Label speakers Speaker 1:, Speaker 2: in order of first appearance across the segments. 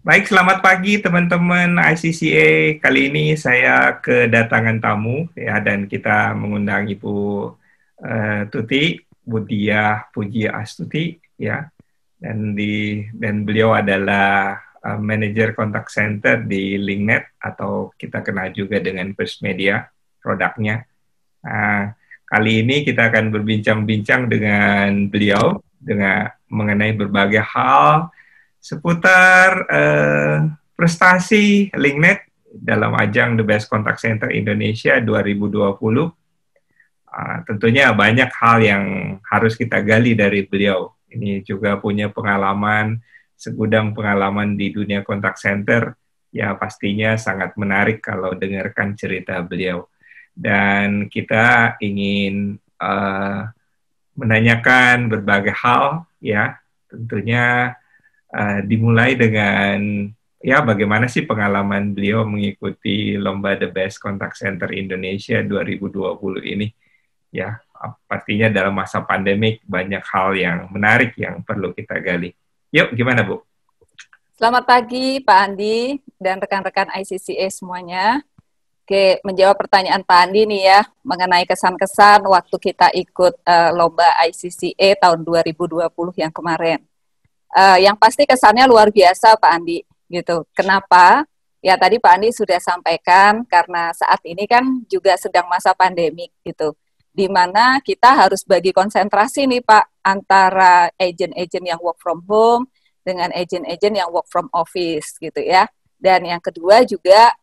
Speaker 1: Baik, selamat pagi teman-teman ICCA. Kali ini saya kedatangan tamu ya dan kita mengundang Ibu Tuti Budiah Puji Astuti ya dan beliau adalah manajer kontak center di Linknet atau kita kenal juga dengan First Media produknya. Nah, kali ini kita akan berbincang-bincang dengan beliau mengenai berbagai hal seputar prestasi Linknet dalam ajang The Best Contact Center Indonesia 2020. Tentunya banyak hal yang harus kita gali dari beliau. Ini juga punya segudang pengalaman di dunia kontak center, ya pastinya sangat menarik kalau dengarkan cerita beliau. Dan kita ingin menanyakan berbagai hal, ya tentunya dimulai dengan ya bagaimana sih pengalaman beliau mengikuti lomba The Best Contact Center Indonesia 2020 ini. Ya, pastinya dalam masa pandemik banyak hal yang menarik yang perlu kita gali. Yuk, gimana Bu?
Speaker 2: Selamat pagi Pak Andi dan rekan-rekan ICCA semuanya. Oke, menjawab pertanyaan Pak Andi nih ya, mengenai kesan-kesan waktu kita ikut lomba ICCA tahun 2020 yang kemarin. Yang pasti kesannya luar biasa Pak Andi, gitu. Kenapa? Ya tadi Pak Andi sudah sampaikan, karena saat ini kan juga sedang masa pandemik gitu, di mana kita harus bagi konsentrasi nih Pak, antara agent-agent yang work from home dengan agent-agent yang work from office gitu ya. Dan yang kedua juga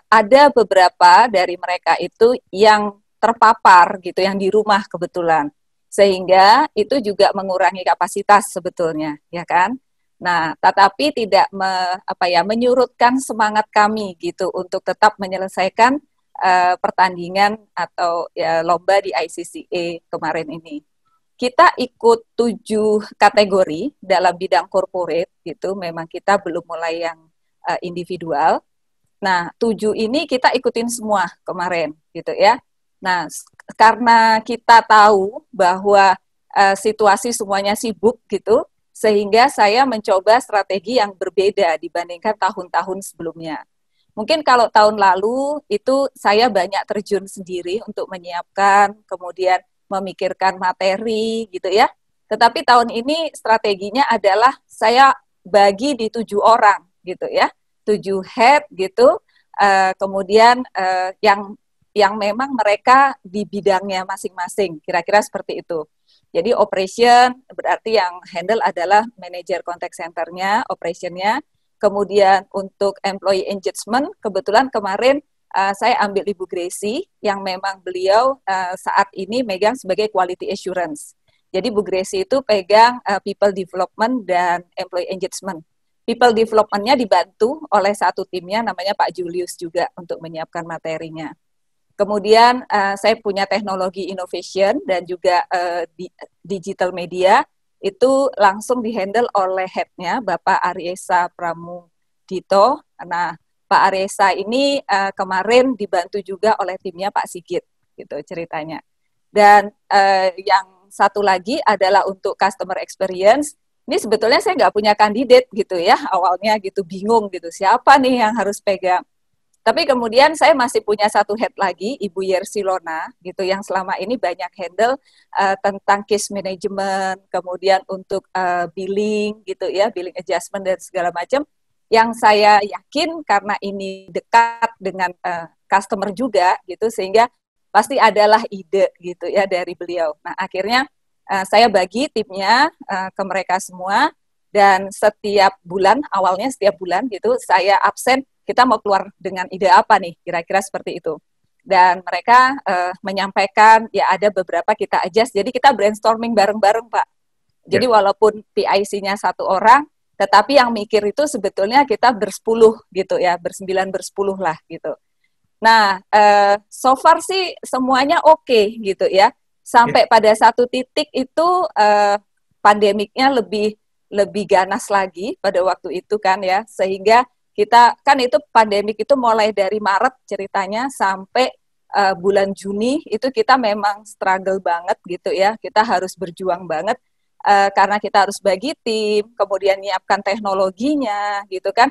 Speaker 2: ada beberapa dari mereka itu yang terpapar gitu, yang di rumah kebetulan. Sehingga itu juga mengurangi kapasitas sebetulnya, ya kan? Nah, tetapi tidak menyurutkan semangat kami gitu untuk tetap menyelesaikan pertandingan atau ya, lomba di ICCA kemarin ini. Kita ikut 7 kategori dalam bidang corporate gitu, memang kita belum mulai yang individual. Nah, 7 ini kita ikutin semua kemarin gitu ya. Nah, karena kita tahu bahwa situasi semuanya sibuk gitu, sehingga saya mencoba strategi yang berbeda dibandingkan tahun-tahun sebelumnya. Mungkin kalau tahun lalu itu saya banyak terjun sendiri untuk menyiapkan, kemudian memikirkan materi gitu ya. Tetapi tahun ini strateginya adalah saya bagi di 7 orang gitu ya, 7 head gitu, kemudian yang memang mereka di bidangnya masing-masing, kira-kira seperti itu. Jadi operation berarti yang handle adalah manajer contact center-nya, operation-nya. Kemudian untuk employee engagement, kebetulan kemarin saya ambil Ibu Gracie, yang memang beliau saat ini megang sebagai quality assurance. Jadi Bu Gracie itu pegang people development dan employee engagement. People development-nya dibantu oleh satu timnya namanya Pak Julius juga untuk menyiapkan materinya. Kemudian saya punya teknologi innovation dan juga digital media, itu langsung dihandle oleh head-nya Bapak Ariesa Pramudito. Nah, Pak Ariesa ini kemarin dibantu juga oleh timnya Pak Sigit, gitu ceritanya. Dan yang satu lagi adalah untuk customer experience. Ini sebetulnya saya nggak punya kandidat gitu ya, awalnya gitu bingung gitu, siapa nih yang harus pegang. Tapi kemudian saya masih punya satu head lagi, Ibu Yersilona, gitu, yang selama ini banyak handle tentang case management, kemudian untuk billing, gitu ya, billing adjustment dan segala macam. Yang saya yakin karena ini dekat dengan customer juga, gitu, sehingga pasti adalah ide, gitu ya, dari beliau. Nah, akhirnya saya bagi timnya ke mereka semua, dan setiap bulan, awalnya setiap bulan, gitu, saya absen. Kita mau keluar dengan ide apa nih, kira-kira seperti itu. Dan mereka menyampaikan, ya ada beberapa kita adjust, jadi kita brainstorming bareng-bareng Pak. Jadi walaupun PIC-nya satu orang, tetapi yang mikir itu sebetulnya kita bersepuluh gitu ya, bersepuluh lah gitu. Nah, so far sih semuanya oke gitu ya. Sampai pada satu titik itu pandemiknya lebih ganas lagi pada waktu itu kan ya, sehingga kita kan itu pandemik itu mulai dari Maret ceritanya sampai bulan Juni itu kita memang struggle banget gitu ya. Kita harus berjuang banget karena kita harus bagi tim, kemudian nyiapkan teknologinya gitu kan.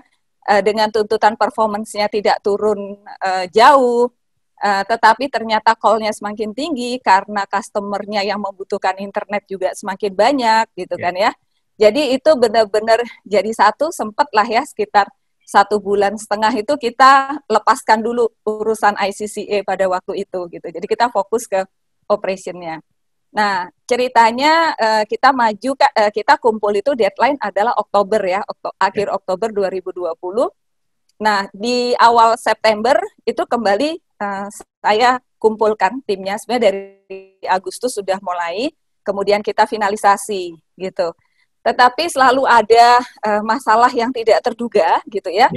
Speaker 2: dengan tuntutan performance-nya tidak turun jauh, tetapi ternyata call-nya semakin tinggi karena customer-nya yang membutuhkan internet juga semakin banyak gitu kan ya. Jadi itu benar-benar jadi satu, sempat lah ya sekitar 1,5 bulan itu kita lepaskan dulu urusan ICCA pada waktu itu gitu. Jadi kita fokus ke operation-nya. Nah, ceritanya kita maju, kita kumpul itu deadline adalah Oktober ya, akhir Oktober 2020. Nah, di awal September itu kembali saya kumpulkan timnya, sebenarnya dari Agustus sudah mulai, kemudian kita finalisasi gitu. Tetapi selalu ada masalah yang tidak terduga gitu ya.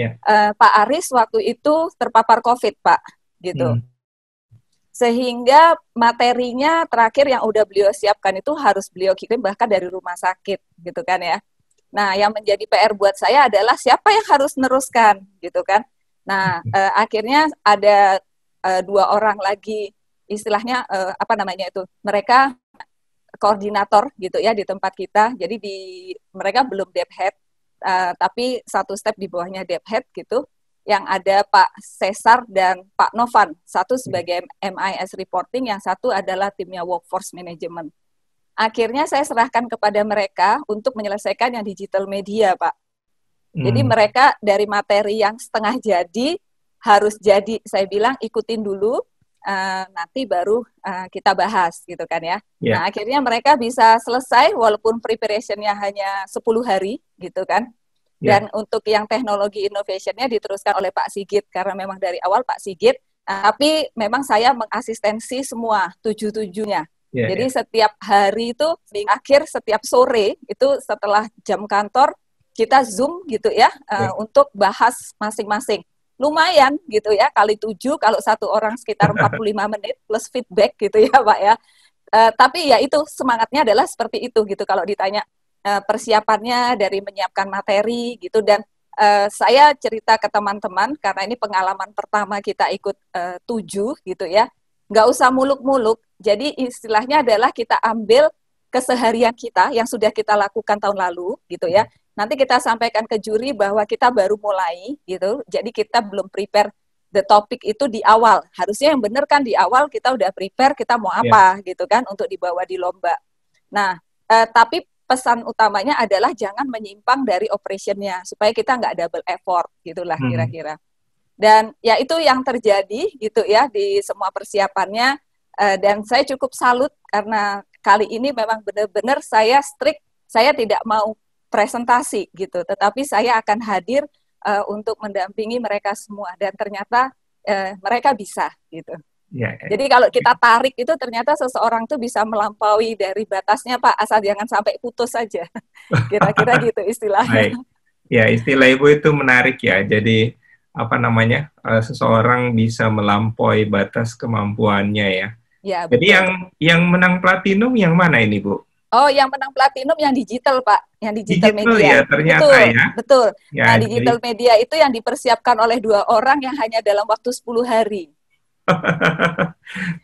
Speaker 2: Pak Aris waktu itu terpapar COVID, Pak, gitu. Sehingga materinya terakhir yang udah beliau siapkan itu harus beliau kirim bahkan dari rumah sakit gitu kan ya. Nah, yang menjadi PR buat saya adalah siapa yang harus meneruskan gitu kan. Nah, akhirnya ada 2 orang lagi istilahnya apa namanya itu, mereka koordinator gitu ya di tempat kita. Jadi mereka belum dev head, tapi satu step di bawahnya dev head gitu. Yang ada Pak Cesar dan Pak Novan, satu sebagai MIS reporting, yang satu adalah timnya workforce management. Akhirnya saya serahkan kepada mereka untuk menyelesaikan yang digital media, Pak. Jadi mereka dari materi yang setengah jadi harus jadi, saya bilang ikutin dulu, nanti baru kita bahas gitu kan ya. Nah, akhirnya mereka bisa selesai walaupun preparationnya hanya 10 hari gitu kan. Dan untuk yang teknologi innovation-nya diteruskan oleh Pak Sigit, karena memang dari awal Pak Sigit, tapi memang saya mengasistensi semua 7-7-nya. Jadi setiap hari itu, di akhir setiap sore, itu setelah jam kantor, kita Zoom gitu ya, untuk bahas masing-masing. Lumayan gitu ya, kali 7, kalau satu orang sekitar 45 menit, plus feedback gitu ya Pak ya. Tapi ya itu, semangatnya adalah seperti itu gitu, kalau ditanya persiapannya dari menyiapkan materi gitu. Dan saya cerita ke teman-teman karena ini pengalaman pertama kita ikut 7 gitu ya, nggak usah muluk-muluk. Jadi istilahnya adalah kita ambil keseharian kita yang sudah kita lakukan tahun lalu gitu ya, nanti kita sampaikan ke juri bahwa kita baru mulai gitu, jadi kita belum prepare the topic itu di awal. Harusnya yang benar kan di awal kita udah prepare kita mau apa gitu kan untuk dibawa di lomba. Nah, tapi pesan utamanya adalah jangan menyimpang dari operationnya supaya kita nggak double effort gitulah kira-kira. Dan ya itu yang terjadi gitu ya di semua persiapannya, dan saya cukup salut karena kali ini memang benar-benar saya strict, saya tidak mau presentasi gitu, tetapi saya akan hadir untuk mendampingi mereka semua, dan ternyata mereka bisa gitu. Jadi kalau kita tarik itu ternyata seseorang tuh bisa melampaui dari batasnya Pak, asal jangan sampai putus saja. Kira-kira gitu istilahnya.
Speaker 1: Ya, istilah Ibu itu menarik ya. Jadi apa namanya, seseorang bisa melampaui batas kemampuannya ya.
Speaker 2: Ya,
Speaker 1: jadi
Speaker 2: betul.
Speaker 1: yang menang platinum yang mana ini Bu?
Speaker 2: Oh, yang menang platinum yang digital Pak, yang digital media.
Speaker 1: Ya, ternyata
Speaker 2: betul,
Speaker 1: ya.
Speaker 2: Betul.
Speaker 1: Ya,
Speaker 2: nah, digital media itu yang dipersiapkan oleh 2 orang yang hanya dalam waktu 10 hari.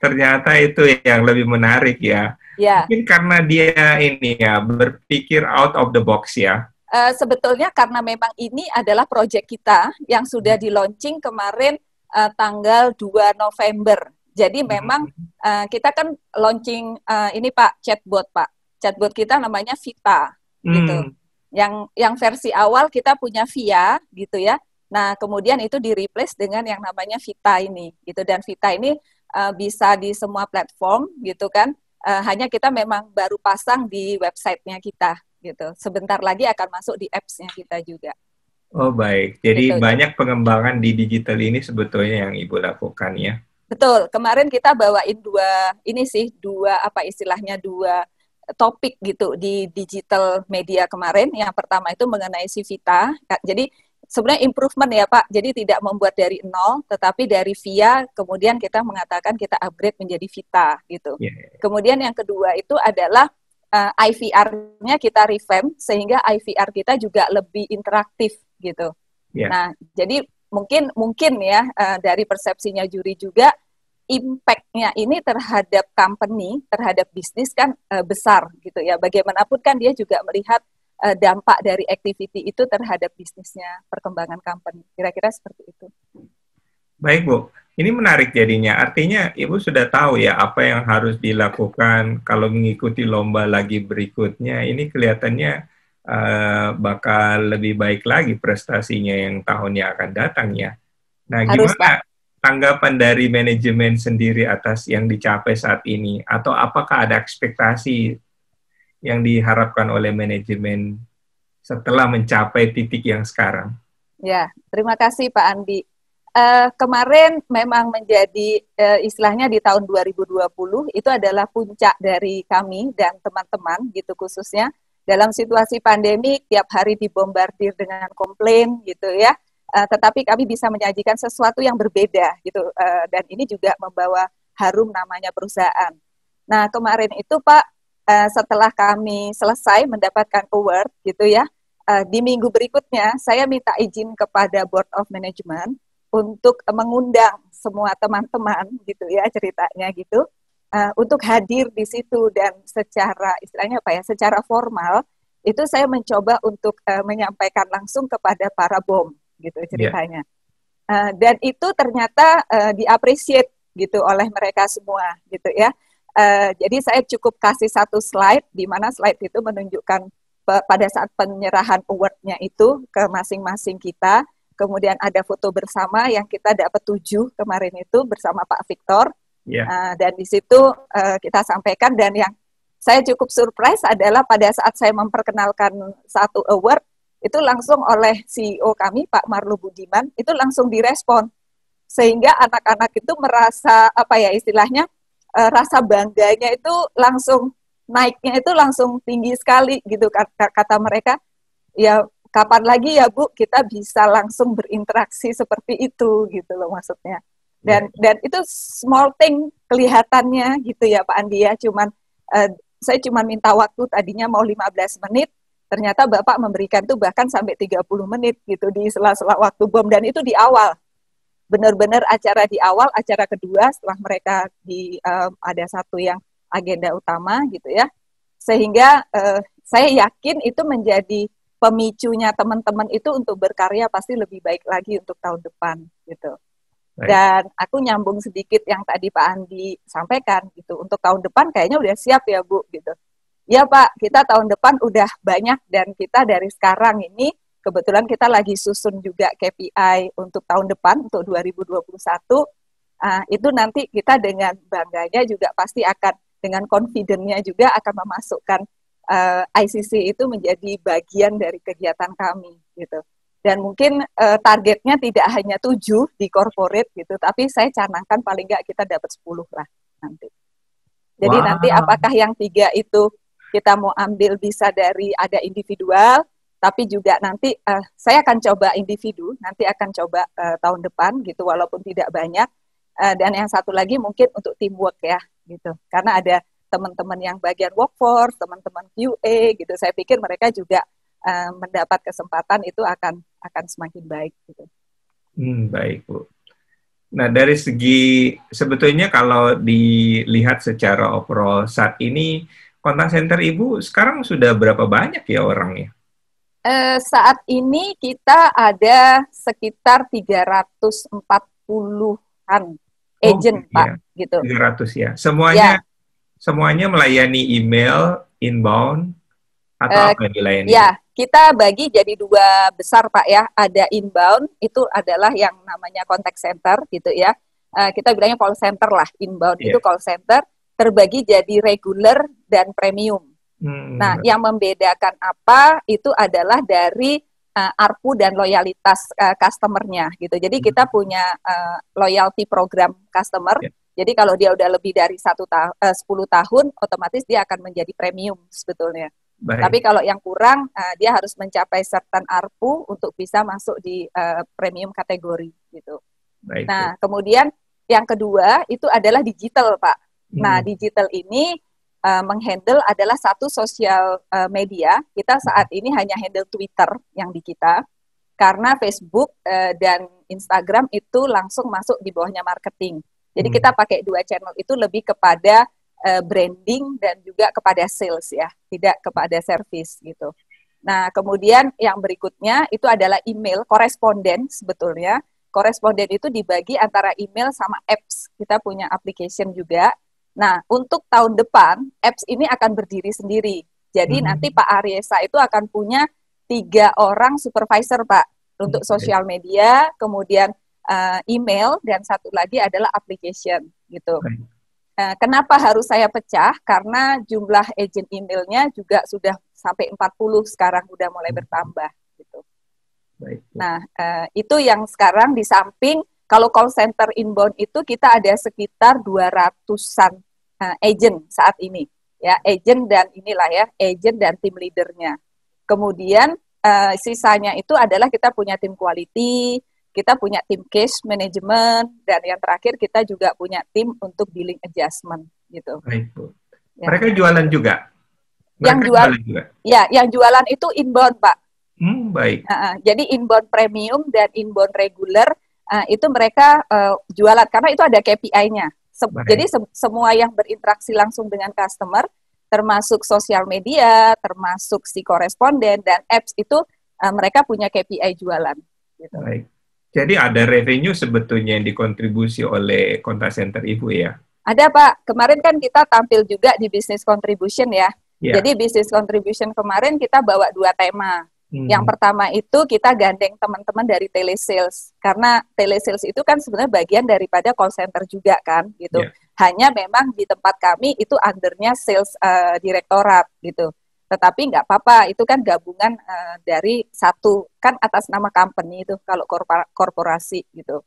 Speaker 1: Ternyata itu yang lebih menarik ya. Mungkin karena dia ini ya berpikir out of the box ya.
Speaker 2: Sebetulnya karena memang ini adalah proyek kita yang sudah di-launching kemarin tanggal 2 November. Jadi memang kita kan launching ini Pak, chatbot Pak. Chatbot kita namanya Vita gitu. Yang versi awal kita punya Via gitu ya. Nah, kemudian itu di-replace dengan yang namanya Vita ini gitu, dan Vita ini bisa di semua platform gitu kan. Hanya kita memang baru pasang di websitenya kita gitu. Sebentar lagi akan masuk di apps-nya kita juga.
Speaker 1: Oh, baik. Jadi gitu, banyak pengembangan di digital ini sebetulnya yang Ibu lakukan ya.
Speaker 2: Betul. Kemarin kita bawain 2 topik gitu di digital media kemarin. Yang pertama itu mengenai si Vita. Jadi sebenarnya improvement ya Pak. Jadi tidak membuat dari 0, tetapi dari Via kemudian kita mengatakan kita upgrade menjadi Vita gitu. Kemudian yang kedua itu adalah IVR-nya kita revamp sehingga IVR kita juga lebih interaktif gitu. Nah, jadi mungkin ya dari persepsinya juri juga, impact-nya ini terhadap company, terhadap bisnis kan besar gitu ya. Bagaimanapun kan dia juga melihat dampak dari activity itu terhadap bisnisnya, perkembangan company. Kira-kira seperti itu.
Speaker 1: Baik, Bu. Ini menarik jadinya. Artinya Ibu sudah tahu ya apa yang harus dilakukan kalau mengikuti lomba lagi berikutnya. Ini kelihatannya bakal lebih baik lagi prestasinya yang tahun yang akan datang ya. Nah,
Speaker 2: Harus,
Speaker 1: gimana
Speaker 2: Pak.
Speaker 1: tanggapan dari manajemen sendiri atas yang dicapai saat ini? Atau apakah ada ekspektasi yang diharapkan oleh manajemen setelah mencapai titik yang sekarang?
Speaker 2: Ya, terima kasih Pak Andi. Kemarin memang menjadi istilahnya di tahun 2020 itu adalah puncak dari kami dan teman-teman gitu khususnya dalam situasi pandemi tiap hari dibombardir dengan komplain gitu ya. Tetapi kami bisa menyajikan sesuatu yang berbeda gitu dan ini juga membawa harum namanya perusahaan. Nah, kemarin itu Pak setelah kami selesai mendapatkan award gitu ya, di minggu berikutnya saya minta izin kepada Board of Management untuk mengundang semua teman-teman gitu ya ceritanya gitu untuk hadir di situ dan secara istilahnya apa ya secara formal itu saya mencoba untuk menyampaikan langsung kepada para BOM gitu ceritanya dan itu ternyata diapresiasi gitu oleh mereka semua gitu ya jadi saya cukup kasih satu slide di mana slide itu menunjukkan pada saat penyerahan award-nya itu ke masing-masing kita. Kemudian ada foto bersama yang kita dapat 7 kemarin itu bersama Pak Victor. Dan di situ kita sampaikan dan yang saya cukup surprise adalah pada saat saya memperkenalkan satu award itu langsung oleh CEO kami Pak Marlo Budiman itu langsung direspon sehingga anak-anak itu merasa apa ya istilahnya rasa bangganya itu langsung naiknya itu langsung tinggi sekali gitu kata mereka ya kapan lagi ya Bu kita bisa langsung berinteraksi seperti itu gitu loh maksudnya dan itu small thing kelihatannya gitu ya Pak Andi ya saya cuma minta waktu tadinya mau 15 menit ternyata Bapak memberikan tuh bahkan sampai 30 menit gitu di sela-sela waktu BOM dan itu di awal benar-benar acara di awal acara kedua setelah mereka ada satu yang agenda utama gitu ya sehingga saya yakin itu menjadi pemicunya teman-teman itu untuk berkarya pasti lebih baik lagi untuk tahun depan gitu. Baik. Dan aku nyambung sedikit yang tadi Pak Andi sampaikan gitu. Untuk tahun depan kayaknya udah siap ya Bu gitu. Ya Pak, kita tahun depan udah banyak dan kita dari sekarang ini kebetulan kita lagi susun juga KPI untuk tahun depan untuk 2021. Itu nanti kita dengan bangganya juga pasti akan dengan confident-nya juga akan memasukkan ICC itu menjadi bagian dari kegiatan kami gitu. Dan mungkin targetnya tidak hanya 7 di corporate gitu, tapi saya canangkan paling nggak kita dapat 10 lah nanti. Jadi nanti apakah yang 3 itu kita mau ambil bisa dari ada individual, tapi juga nanti saya akan coba individu, nanti akan coba tahun depan gitu, walaupun tidak banyak. Dan yang satu lagi mungkin untuk teamwork ya gitu, karena ada teman-teman yang bagian workforce, teman-teman QA gitu. Saya pikir mereka juga mendapat kesempatan itu akan semakin baik gitu.
Speaker 1: Baik, Bu. Nah, dari segi sebetulnya kalau dilihat secara overall saat ini kontak center Ibu sekarang sudah berapa banyak ya orangnya?
Speaker 2: Saat ini kita ada sekitar 340-an agent, Pak, gitu.
Speaker 1: 300 ya. Semuanya semuanya melayani email, inbound, atau apa yang dilayani?
Speaker 2: Ya, kita bagi jadi 2 besar Pak ya. Ada inbound, itu adalah yang namanya contact center gitu ya. Kita bilangnya call center lah. Inbound itu call center, terbagi jadi regular dan premium. Nah, yang membedakan apa, itu adalah dari ARPU dan loyalitas customer-nya gitu. Jadi kita punya loyalty program customer. Jadi kalau dia udah lebih dari 10 tahun, otomatis dia akan menjadi premium sebetulnya. Baik. Tapi kalau yang kurang, dia harus mencapai certain ARPU untuk bisa masuk di premium kategori gitu. Baik. Nah, kemudian yang kedua itu adalah digital, Pak. Nah, digital ini menghandle adalah satu sosial media. Kita saat ini hanya handle Twitter yang di kita, karena Facebook dan Instagram itu langsung masuk di bawahnya marketing. Jadi kita pakai 2 channel itu lebih kepada branding dan juga kepada sales ya, tidak kepada service gitu. Nah, kemudian yang berikutnya itu adalah email, koresponden sebetulnya. Koresponden itu dibagi antara email sama apps. Kita punya application juga. Nah, untuk tahun depan, apps ini akan berdiri sendiri. Jadi nanti Pak Aryesa itu akan punya 3 orang supervisor, Pak, untuk sosial media, kemudian email, dan satu lagi adalah application, gitu. Kenapa harus saya pecah? Karena jumlah agent emailnya juga sudah sampai 40 sekarang, udah mulai bertambah gitu.
Speaker 1: Baik.
Speaker 2: Nah, itu yang sekarang di samping kalau call center inbound itu kita ada sekitar 200-an agent saat ini. Ya, agent dan inilah ya, agent dan tim leadernya. Kemudian sisanya itu adalah kita punya tim quality, kita punya tim case management, dan yang terakhir kita juga punya tim untuk billing adjustment gitu.
Speaker 1: Baik, Bu.
Speaker 2: Ya.
Speaker 1: Mereka jualan juga?
Speaker 2: Yang jualan juga? Ya, yang jualan itu inbound, Pak.
Speaker 1: Baik.
Speaker 2: Jadi inbound premium dan inbound regular itu mereka jualan karena itu ada KPI-nya. Jadi semua yang berinteraksi langsung dengan customer, termasuk sosial media, termasuk si koresponden dan apps itu mereka punya KPI jualan. Gitu.
Speaker 1: Baik. Jadi ada revenue sebetulnya yang dikontribusi oleh contact center Ibu ya?
Speaker 2: Ada, Pak. Kemarin kan kita tampil juga di business contribution ya. Jadi business contribution kemarin kita bawa 2 tema. Yang pertama itu kita gandeng teman-teman dari telesales. Karena telesales itu kan sebenarnya bagian daripada call center juga kan gitu. Hanya memang di tempat kami itu undernya sales direktorat gitu. Tetapi nggak apa-apa, itu kan gabungan dari satu, kan atas nama company itu kalau korporasi gitu.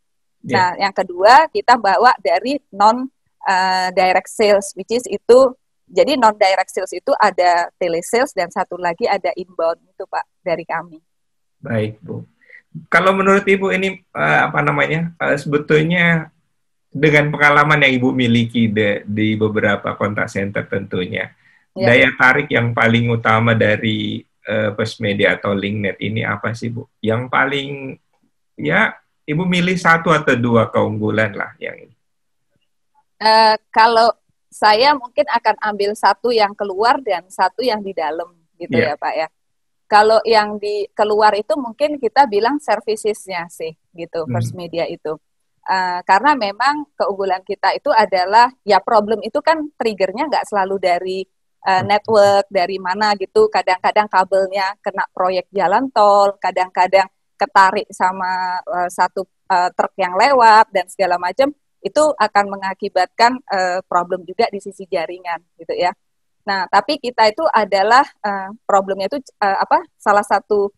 Speaker 2: Nah, yang kedua kita bawa dari non-direct sales, which is itu, jadi non-direct sales itu ada telesales dan satu lagi ada inbound itu Pak, dari kami.
Speaker 1: Baik Bu. Kalau menurut Ibu ini, sebetulnya dengan pengalaman yang Ibu miliki di beberapa contact center tentunya, daya tarik yang paling utama dari Firstmedia atau LinkNet ini apa sih Bu? Yang paling, ya Ibu milih 1 atau 2 keunggulan lah yang ini.
Speaker 2: Kalau saya mungkin akan ambil 1 yang keluar dan 1 yang di dalam gitu ya Pak ya. Kalau yang di keluar itu mungkin kita bilang servicesnya sih gitu, Firstmedia itu. Karena memang keunggulan kita itu adalah, ya problem itu kan triggernya nggak selalu dari network, dari mana gitu. Kadang-kadang kabelnya kena proyek jalan tol, kadang-kadang ketarik sama satu truk yang lewat, dan segala macam. Itu akan mengakibatkan problem juga di sisi jaringan gitu ya. Nah, tapi kita itu adalah problemnya itu salah satu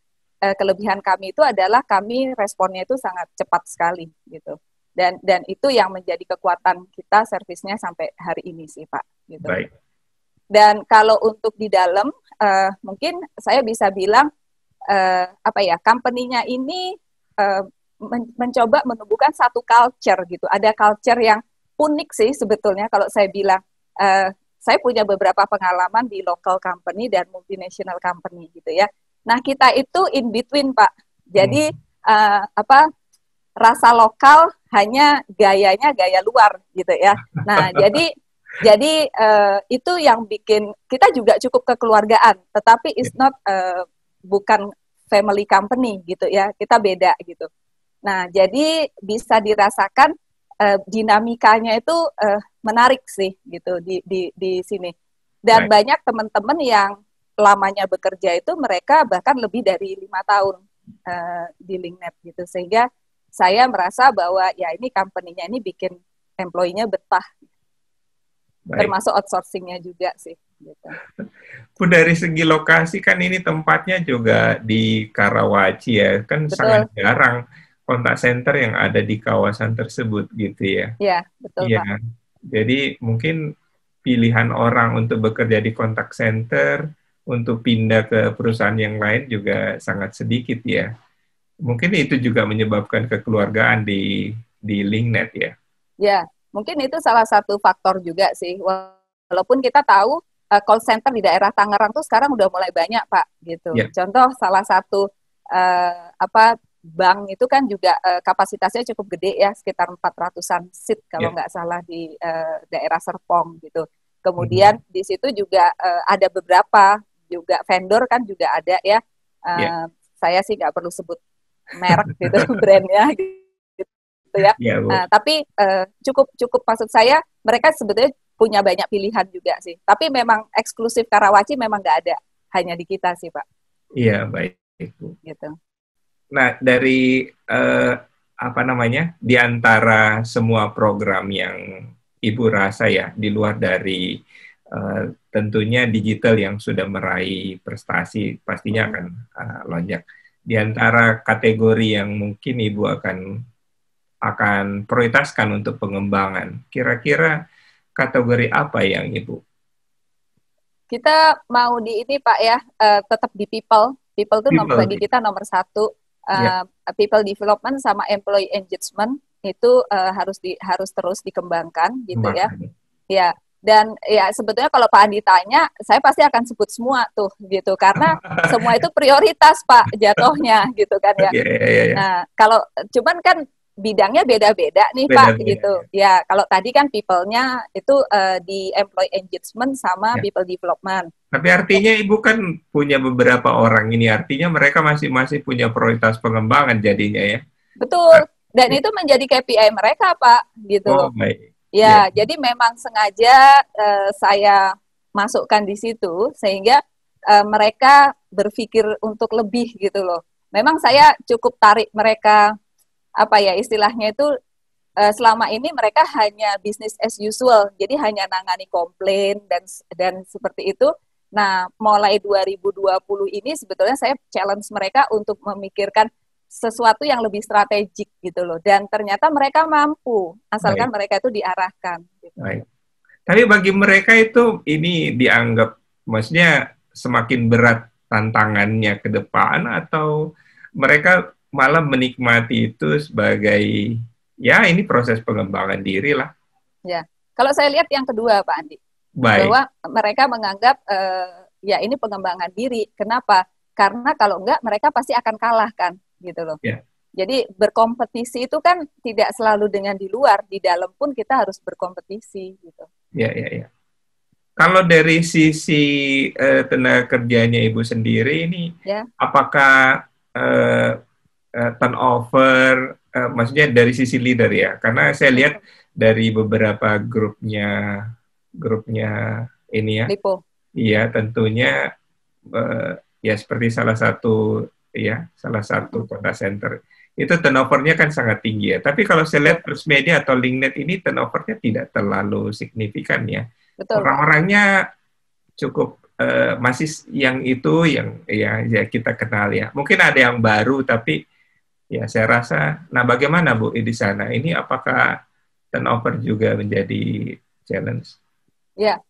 Speaker 2: kelebihan kami itu adalah kami responnya itu sangat cepat sekali gitu. Dan itu yang menjadi kekuatan kita servisnya sampai hari ini sih Pak gitu.
Speaker 1: Baik.
Speaker 2: Dan kalau untuk di dalam mungkin saya bisa bilang company-nya ini mencoba menumbuhkan satu culture gitu. Ada culture yang unik sih sebetulnya kalau saya bilang. Saya punya beberapa pengalaman di local company dan multinational company gitu ya. Nah, kita itu in between, Pak. Jadi rasa lokal hanya gayanya gaya luar gitu ya. Nah, jadi itu yang bikin kita juga cukup kekeluargaan, tetapi it's not bukan family company gitu ya. Kita beda gitu. Nah, jadi bisa dirasakan dinamikanya itu menarik sih gitu di sini. Dan banyak teman-teman yang lamanya bekerja itu mereka bahkan lebih dari 5 tahun di LinkNet gitu. Sehingga saya merasa bahwa ya ini company-nya ini bikin employee-nya betah. Termasuk outsourcing-nya juga sih. Gitu.
Speaker 1: Bu, dari segi lokasi kan ini tempatnya juga di Karawaci ya, kan sangat jarang kontak center yang ada di kawasan tersebut gitu ya.
Speaker 2: Iya, betul
Speaker 1: ya.
Speaker 2: Pak.
Speaker 1: Jadi mungkin pilihan orang untuk bekerja di kontak center, untuk pindah ke perusahaan yang lain juga sangat sedikit ya. Mungkin itu juga menyebabkan kekeluargaan di LinkNet ya.
Speaker 2: Ya, mungkin itu salah satu faktor juga sih. Walaupun kita tahu call center di daerah Tangerang tuh sekarang udah mulai banyak Pak gitu. Contoh salah satu bank itu kan juga kapasitasnya cukup gede ya, sekitar 400-an seat kalau nggak salah di daerah Serpong gitu. Kemudian di situ juga ada beberapa juga vendor kan juga ada ya. Saya sih nggak perlu sebut merek gitu, brandnya gitu ya. Tapi cukup maksud saya mereka sebetulnya punya banyak pilihan juga sih. Tapi memang eksklusif Karawaci memang nggak ada, hanya di kita sih Pak.
Speaker 1: Iya, baik Bu.
Speaker 2: Gitu.
Speaker 1: Nah, dari di antara semua program yang Ibu rasa ya, di luar dari tentunya digital yang sudah meraih prestasi, pastinya akan lonjak. Di antara kategori yang mungkin Ibu akan prioritaskan untuk pengembangan, kira-kira kategori apa yang Ibu?
Speaker 2: Kita mau di ini Pak ya, tetap di people. People itu bagi kita nomor satu. People development sama employee engagement itu harus terus dikembangkan gitu ya. Ya, dan ya sebetulnya kalau Pak Andi tanya, saya pasti akan sebut semua tuh gitu karena semua itu prioritas Pak jatuhnya gitu kan ya. Nah, kalau cuman kan bidangnya beda-beda nih Pak gitu. Ya, kalau tadi kan people-nya itu di employee engagement sama people development.
Speaker 1: Tapi artinya Ibu kan punya beberapa orang ini, artinya mereka masing-masing punya prioritas pengembangan jadinya ya.
Speaker 2: Betul. Dan itu menjadi KPI mereka Pak gitu.
Speaker 1: Oh, baik.
Speaker 2: Ya, jadi memang sengaja saya masukkan di situ sehingga mereka berpikir untuk lebih gitu loh. Memang saya cukup tarik mereka istilahnya itu selama ini mereka hanya business as usual, jadi hanya nangani komplain dan seperti itu. Nah, mulai 2020 ini sebetulnya saya challenge mereka untuk memikirkan sesuatu yang lebih strategik gitu loh. Dan ternyata mereka mampu, asalkan mereka itu diarahkan. Gitu.
Speaker 1: Baik. Tapi bagi mereka itu ini dianggap, maksudnya semakin berat tantangannya ke depan atau mereka malah menikmati itu sebagai ya ini proses pengembangan diri lah.
Speaker 2: Ya, kalau saya lihat yang kedua Pak Andi, bahwa mereka menganggap ya ini pengembangan diri. Kenapa? Karena kalau enggak mereka pasti akan kalah kan, gitu loh. Jadi berkompetisi itu kan tidak selalu dengan di luar, di dalam pun kita harus berkompetisi gitu.
Speaker 1: Ya. Kalau dari sisi tenaga kerjanya Ibu sendiri ini, apakah turnover, maksudnya dari sisi leader ya? Karena saya lihat dari beberapa grupnya ini ya,
Speaker 2: Lipo.
Speaker 1: Iya, tentunya ya seperti salah satu contact center itu turnovernya kan sangat tinggi ya. Tapi kalau saya lihat First Media atau LinkNet ini turnovernya tidak terlalu signifikan ya. Orang-orangnya cukup masih yang itu yang ya kita kenal ya. Mungkin ada yang baru tapi ya saya rasa. Nah, bagaimana Bu di sana? Ini apakah turnover juga menjadi challenge?
Speaker 2: Ya,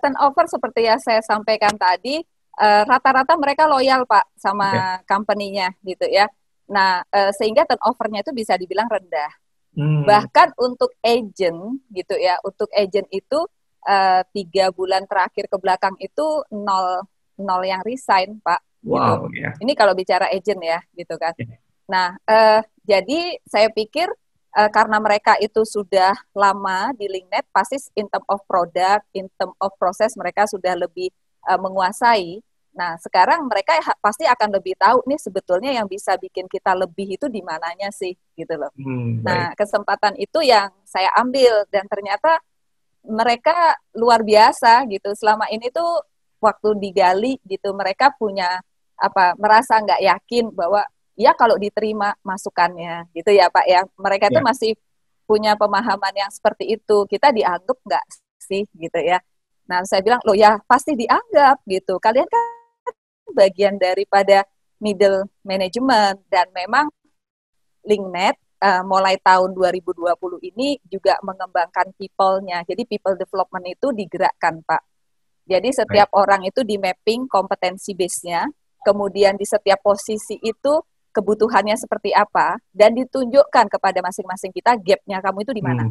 Speaker 2: turnover seperti yang saya sampaikan tadi, rata-rata mereka loyal Pak sama company-nya gitu ya. Nah, sehingga turnover-nya itu bisa dibilang rendah. Bahkan untuk agent gitu ya, untuk agent itu 3 bulan terakhir ke belakang itu nol yang resign Pak.
Speaker 1: Wow,
Speaker 2: gitu. Ini kalau bicara agent ya, gitu kan. Nah, jadi saya pikir karena mereka itu sudah lama di LinkNet, pasti in term of product, in term of proses mereka sudah lebih menguasai. Nah, sekarang mereka pasti akan lebih tahu nih sebetulnya yang bisa bikin kita lebih itu di mananya sih, gitu loh. Nah, kesempatan itu yang saya ambil dan ternyata mereka luar biasa gitu. Selama ini tuh waktu digali gitu, mereka punya merasa nggak yakin bahwa ya kalau diterima masukannya gitu ya Pak ya. Mereka tuh masih punya pemahaman yang seperti itu. Kita dianggap nggak sih gitu ya. Nah, saya bilang, loh ya pasti dianggap gitu. Kalian kan bagian daripada middle management dan memang LinkNet mulai tahun 2020 ini juga mengembangkan people-nya. Jadi people development itu digerakkan, Pak. Jadi setiap orang itu di mapping kompetensi base-nya, kemudian di setiap posisi itu kebutuhannya seperti apa, dan ditunjukkan kepada masing-masing kita gap-nya kamu itu di mana.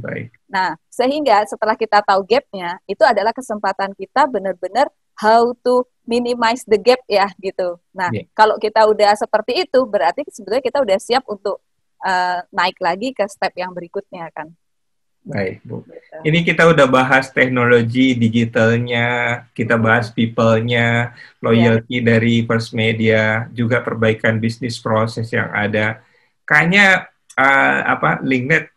Speaker 2: Nah, sehingga setelah kita tahu gap-nya, itu adalah kesempatan kita benar-benar how to minimize the gap ya gitu. Nah, kalau kita udah seperti itu, berarti sebetulnya kita udah siap untuk naik lagi ke step yang berikutnya kan.
Speaker 1: Baik, Bu. Ini kita udah bahas teknologi digitalnya, kita bahas people-nya, loyalty dari First Media, juga perbaikan bisnis proses yang ada. Kayaknya LinkNet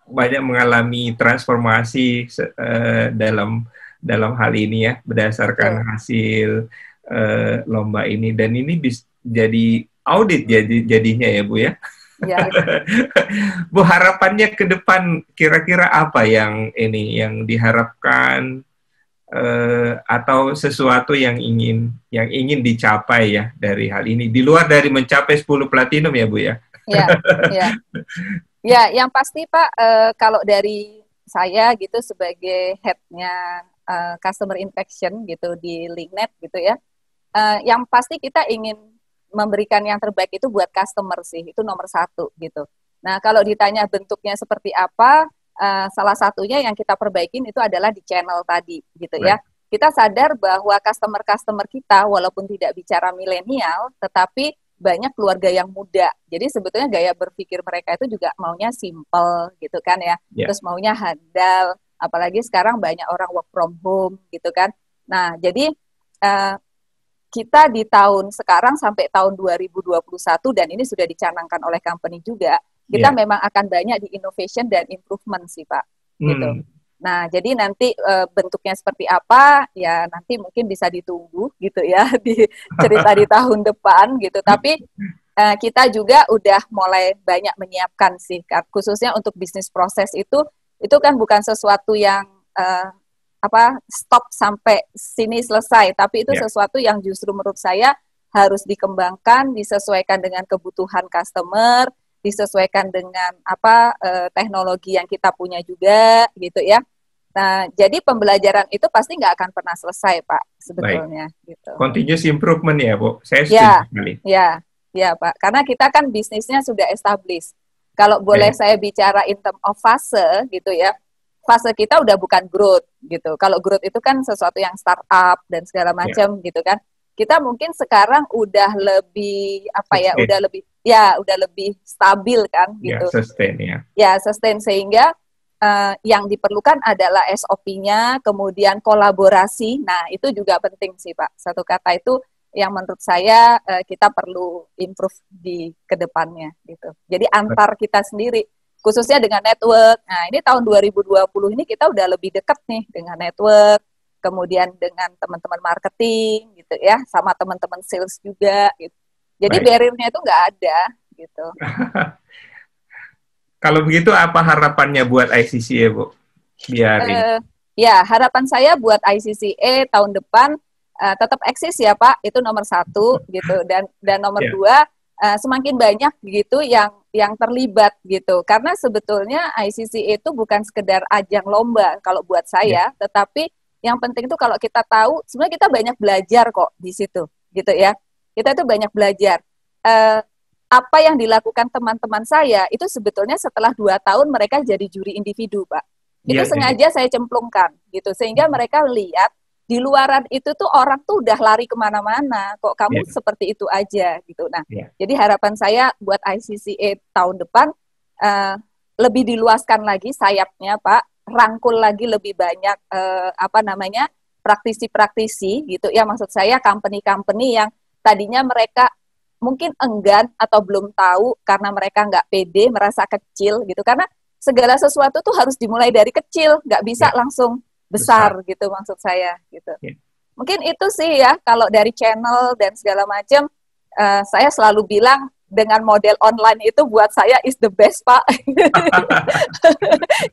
Speaker 1: banyak mengalami transformasi dalam hal ini ya, berdasarkan hasil lomba ini, dan ini jadi audit jadinya ya, Bu ya. Ya. Bu, harapannya ke depan kira-kira apa yang diharapkan atau sesuatu yang ingin dicapai ya dari hal ini di luar dari mencapai 10 platinum ya, Bu ya?
Speaker 2: Ya, ya. Ya, yang pasti Pak, kalau dari saya gitu sebagai head-nya customer interaction gitu di LinkNet gitu ya, yang pasti kita ingin memberikan yang terbaik itu buat customer sih, itu nomor satu gitu. Nah, kalau ditanya bentuknya seperti apa, salah satunya yang kita perbaikin itu adalah di channel tadi gitu ya. Kita sadar bahwa customer-customer kita walaupun tidak bicara milenial, tetapi banyak keluarga yang muda. Jadi sebetulnya gaya berpikir mereka itu juga maunya simple gitu kan ya. Terus maunya handal, apalagi sekarang banyak orang work from home gitu kan. Nah, jadi kita di tahun sekarang sampai tahun 2021 dan ini sudah dicanangkan oleh company juga, kita memang akan banyak di innovation dan improvement sih Pak, gitu. Nah, jadi nanti bentuknya seperti apa, ya nanti mungkin bisa ditunggu gitu ya, di cerita di tahun depan gitu. Tapi kita juga udah mulai banyak menyiapkan sih, khususnya untuk bisnis proses itu kan bukan sesuatu yang stop sampai sini selesai, tapi itu sesuatu yang justru menurut saya harus dikembangkan, disesuaikan dengan kebutuhan customer, disesuaikan dengan teknologi yang kita punya juga, gitu ya. Nah, jadi pembelajaran itu pasti nggak akan pernah selesai, Pak, sebetulnya. Gitu.
Speaker 1: Continuous improvement ya, Bu? Saya setuju sekali.
Speaker 2: Ya, Pak. Karena kita kan bisnisnya sudah established. Kalau boleh saya bicara in term of fase, gitu ya, fase kita udah bukan growth gitu. Kalau growth itu kan sesuatu yang startup dan segala macam gitu kan. Kita mungkin sekarang udah lebih udah lebih stabil kan gitu.
Speaker 1: Sustain ya.
Speaker 2: Ya, sustain sehingga yang diperlukan adalah SOP-nya, kemudian kolaborasi. Nah, itu juga penting sih, Pak. Satu kata itu yang menurut saya kita perlu improve di kedepannya gitu. Jadi antar kita sendiri, khususnya dengan network. Nah, ini tahun 2020 ini kita udah lebih dekat nih dengan network, kemudian dengan teman-teman marketing gitu ya, sama teman-teman sales juga gitu. Jadi barrier-nya itu nggak ada gitu.
Speaker 1: Kalau begitu apa harapannya buat ICCA, Bu?
Speaker 2: Ya, harapan saya buat ICCA tahun depan tetap eksis ya Pak, itu nomor satu gitu, dan nomor dua, semakin banyak gitu yang terlibat gitu, karena sebetulnya ICCA itu bukan sekedar ajang lomba kalau buat saya, tetapi yang penting itu kalau kita tahu sebenarnya kita banyak belajar kok di situ gitu ya, kita itu banyak belajar. Apa yang dilakukan teman-teman saya itu sebetulnya setelah 2 tahun mereka jadi juri individu Pak, itu sengaja saya cemplungkan gitu, sehingga mereka lihat di luaran itu tuh orang tuh udah lari kemana-mana, kok kamu seperti itu aja gitu. Nah, jadi harapan saya buat ICCA tahun depan lebih diluaskan lagi sayapnya Pak, rangkul lagi lebih banyak praktisi-praktisi gitu ya, maksud saya company-company yang tadinya mereka mungkin enggan atau belum tahu karena mereka nggak pede, merasa kecil gitu, karena segala sesuatu tuh harus dimulai dari kecil, nggak bisa langsung besar gitu maksud saya gitu. Mungkin itu sih ya kalau dari channel dan segala macam, saya selalu bilang dengan model online itu buat saya is the best Pak,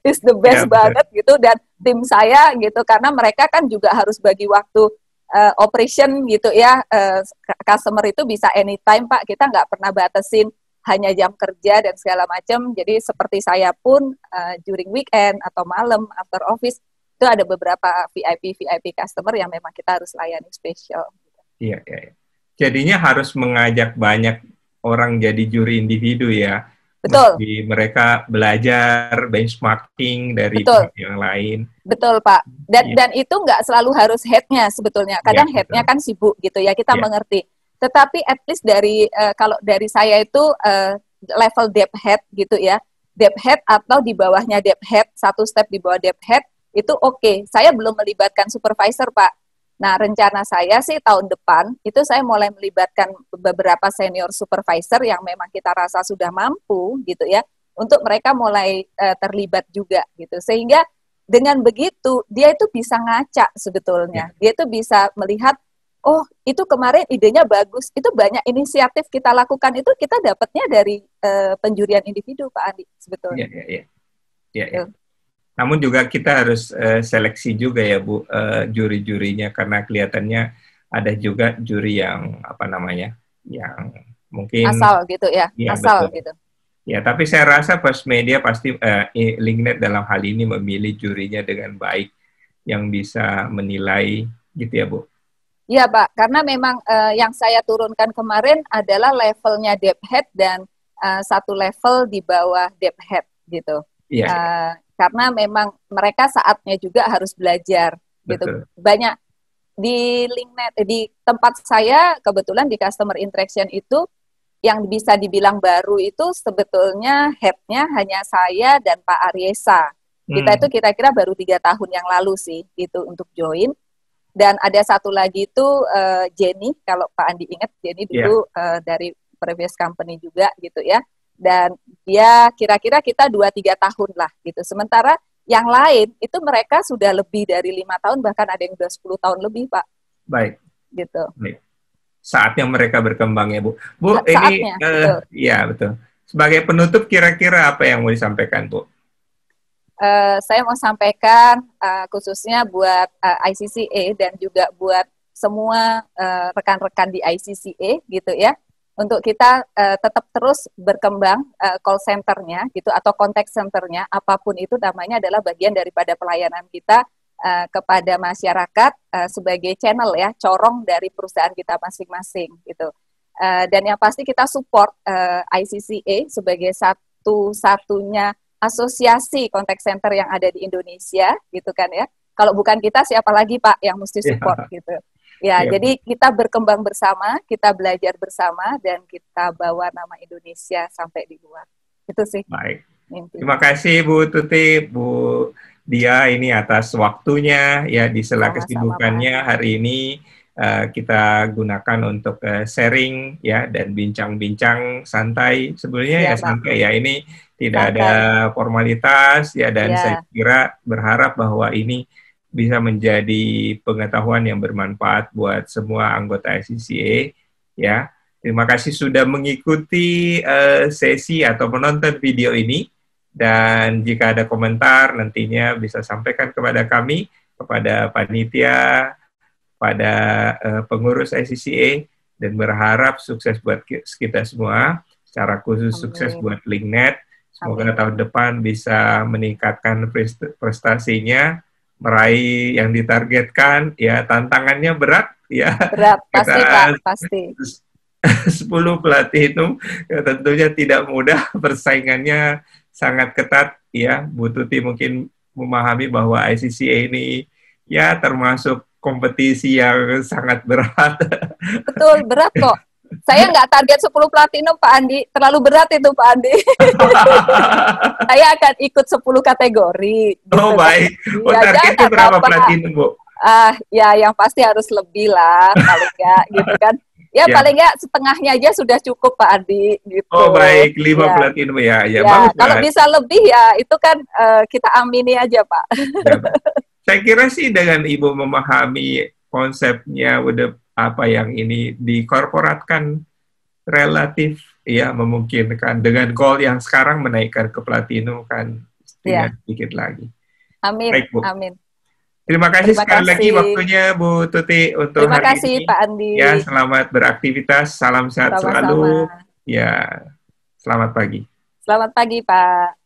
Speaker 2: is the best banget gitu, dan tim saya gitu, karena mereka kan juga harus bagi waktu operation gitu ya, customer itu bisa anytime Pak, kita nggak pernah batasin hanya jam kerja dan segala macam. Jadi seperti saya pun during weekend atau malam after office itu ada beberapa VIP customer yang memang kita harus layani spesial.
Speaker 1: Iya. Jadinya harus mengajak banyak orang jadi juri individu ya.
Speaker 2: Betul.
Speaker 1: Mesti mereka belajar benchmarking dari pihak yang lain.
Speaker 2: Betul Pak. Dan itu nggak selalu harus head-nya sebetulnya. Kadang head-nya kan sibuk gitu ya, kita mengerti. Tetapi at least dari kalau dari saya itu level depth head gitu ya, debt head atau di bawahnya debt head, satu step di bawah debt head, itu oke. Saya belum melibatkan supervisor, Pak. Nah, rencana saya sih tahun depan, itu saya mulai melibatkan beberapa senior supervisor yang memang kita rasa sudah mampu, gitu ya, untuk mereka mulai terlibat juga, gitu. Sehingga dengan begitu, dia itu bisa ngaca sebetulnya. Dia itu bisa melihat, oh, itu kemarin idenya bagus, itu banyak inisiatif kita lakukan, itu kita dapatnya dari penjurian individu, Pak Andi, sebetulnya.
Speaker 1: Iya. Namun juga kita harus seleksi juga ya, Bu, juri-jurinya, karena kelihatannya ada juga juri yang, apa namanya, yang mungkin...
Speaker 2: Asal gitu ya, asal
Speaker 1: betul.
Speaker 2: gitu.
Speaker 1: Ya, tapi saya rasa First Media pasti, Linknet dalam hal ini memilih jurinya dengan baik, yang bisa menilai, gitu ya, Bu?
Speaker 2: Iya, Pak, karena memang yang saya turunkan kemarin adalah levelnya debt head dan satu level di bawah debt head, gitu. Karena memang mereka saatnya juga harus belajar, gitu. Banyak di Linknet, di tempat saya, kebetulan di customer interaction itu, yang bisa dibilang baru itu sebetulnya head-nya hanya saya dan Pak Aryesa. Kita itu kira-kira baru 3 tahun yang lalu sih, gitu, untuk join. Dan ada satu lagi itu Jenny, kalau Pak Andi ingat, Jenny dulu dari previous company juga, gitu ya. Dan dia kira-kira kita 2-3 tahun lah, gitu. Sementara yang lain itu mereka sudah lebih dari 5 tahun, bahkan ada yang udah 10 tahun lebih, Pak.
Speaker 1: Baik.
Speaker 2: Gitu.
Speaker 1: Baik. Saatnya mereka berkembang ya, Bu. Bu,
Speaker 2: saatnya,
Speaker 1: ini, ya betul. Sebagai penutup, kira-kira apa yang mau disampaikan, Bu?
Speaker 2: Saya mau sampaikan khususnya buat ICCA dan juga buat semua rekan-rekan di ICCA, gitu ya, untuk kita tetap terus berkembang call center-nya, gitu, atau contact center-nya, apapun itu namanya, adalah bagian daripada pelayanan kita kepada masyarakat sebagai channel ya, corong dari perusahaan kita masing-masing, gitu. Dan yang pasti kita support ICCA sebagai satu-satunya asosiasi contact center yang ada di Indonesia, gitu kan ya. Kalau bukan kita, siapa lagi, Pak, yang mesti support, gitu. Ya, jadi kita berkembang bersama, kita belajar bersama, dan kita bawa nama Indonesia sampai di luar. Itu sih.
Speaker 1: Baik. Terima kasih Bu Tuti, Bu Dia ini atas waktunya ya di sela kesibukannya hari ini kita gunakan untuk sharing ya dan bincang-bincang santai sebenarnya ya santai ya, ini tidak ada formalitas ya, dan saya kira berharap bahwa ini bisa menjadi pengetahuan yang bermanfaat buat semua anggota ICCA ya. Terima kasih sudah mengikuti sesi atau menonton video ini. Dan jika ada komentar nantinya bisa sampaikan kepada kami, kepada panitia, pada pengurus ICCA, dan berharap sukses buat kita semua, secara khusus sukses buat Linknet. Semoga tahun depan bisa meningkatkan prestasinya, meraih yang ditargetkan. Ya, tantangannya berat ya.
Speaker 2: Berat, pasti Pak, pasti.
Speaker 1: 10 platinum ya, tentunya tidak mudah, persaingannya sangat ketat ya. Bu Tuti mungkin memahami bahwa ICCA ini ya termasuk kompetisi yang sangat berat.
Speaker 2: Betul, berat kok. Saya nggak target 10 platinum, Pak Andi. Terlalu berat itu, Pak Andi. Saya akan ikut 10 kategori. Gitu,
Speaker 1: oh baik. Oh, ya, targetnya berapa platinum, Bu?
Speaker 2: Ya yang pasti harus lebih lah, paling nggak gitu kan. Ya, paling nggak setengahnya aja sudah cukup, Pak Adi. Gitu.
Speaker 1: Oh baik, 5 platinum ya.
Speaker 2: Bagus. Kalau bisa lebih ya itu kan kita amini aja, Pak.
Speaker 1: Ya, saya kira sih dengan Ibu memahami konsepnya udah apa yang ini dikorporatkan relatif ya memungkinkan, dengan goal yang sekarang menaikkan ke platinum kan sedikit lagi.
Speaker 2: Amin.
Speaker 1: Baik, Bu.
Speaker 2: Amin.
Speaker 1: Terima kasih sekali lagi waktunya Bu Tuti untuk
Speaker 2: Terima
Speaker 1: hari
Speaker 2: kasih,
Speaker 1: ini.
Speaker 2: Pak Andi.
Speaker 1: Ya, selamat beraktivitas, salam sehat selalu. Ya, selamat pagi.
Speaker 2: Selamat pagi, Pak.